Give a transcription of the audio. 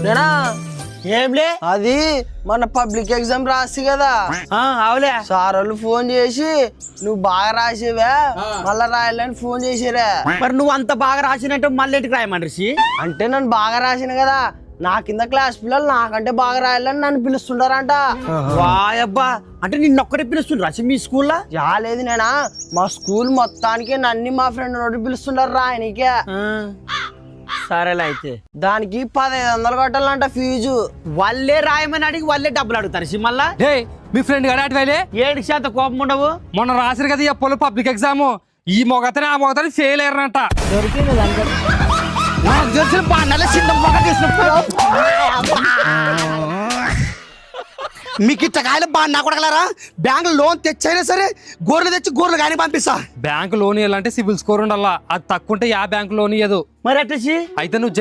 నేనా ఏంలే అది మన పబ్లిక్ ఎగ్జామ్ రాసి కదా అవులే సార్ వాళ్ళు ఫోన్ చేసి నువ్వు బాగా రాసేవా మళ్ళా రాయాలని ఫోన్ చేసిరా. మరి నువ్వు అంత బాగా రాసినట్టు మళ్ళీ ఇంటికి రాయమండ్రి. అంటే నన్ను బాగా రాసిన కదా, నా కింద క్లాస్ పిల్లలు నాకంటే బాగా రాయాలని నన్ను పిలుస్తుంటారంట. వాయబ్బా, అంటే నిన్నొక్కడే పిలుస్తుండ్రా మీ స్కూల్లో? లేదు నేనా, మా స్కూల్ మొత్తానికి నన్ను మా ఫ్రెండ్ నోటి పిలుస్తుంటారు రాయనికే. సరేలే అయితే దానికి 1500 కట్టాలంట ఫీజు. వాళ్ళే రాయమని అడిగి వాళ్ళే డబ్బులు అడుగుతారు మళ్ళా. మీ ఫ్రెండ్ గారు అటువైలే 7% కోపం ఉండవు. మొన్న రాసిరు కదా ఎప్పుడు పబ్లిక్ ఎగ్జామ్, ఈ మొగతని ఆ మొగతని ఫెయిల్ అయ్యారంట. దొరికింది దానికి. మీకు ఇట్టకాయలు బాగా నా కొడగలరా? బ్యాంక్ లోన్ తెచ్చైనా సరే గోర్లు తెచ్చి గోర్లు కానీ పంపిస్తా. బ్యాంక్ లోన్ ఇవ్వాలంటే సిబిల్ స్కోర్ ఉండాలా, అది తక్కువ ఉంటే బ్యాంక్ లోన్ ఇయ్యదు. మరి అట్టేసి అయితే నువ్వు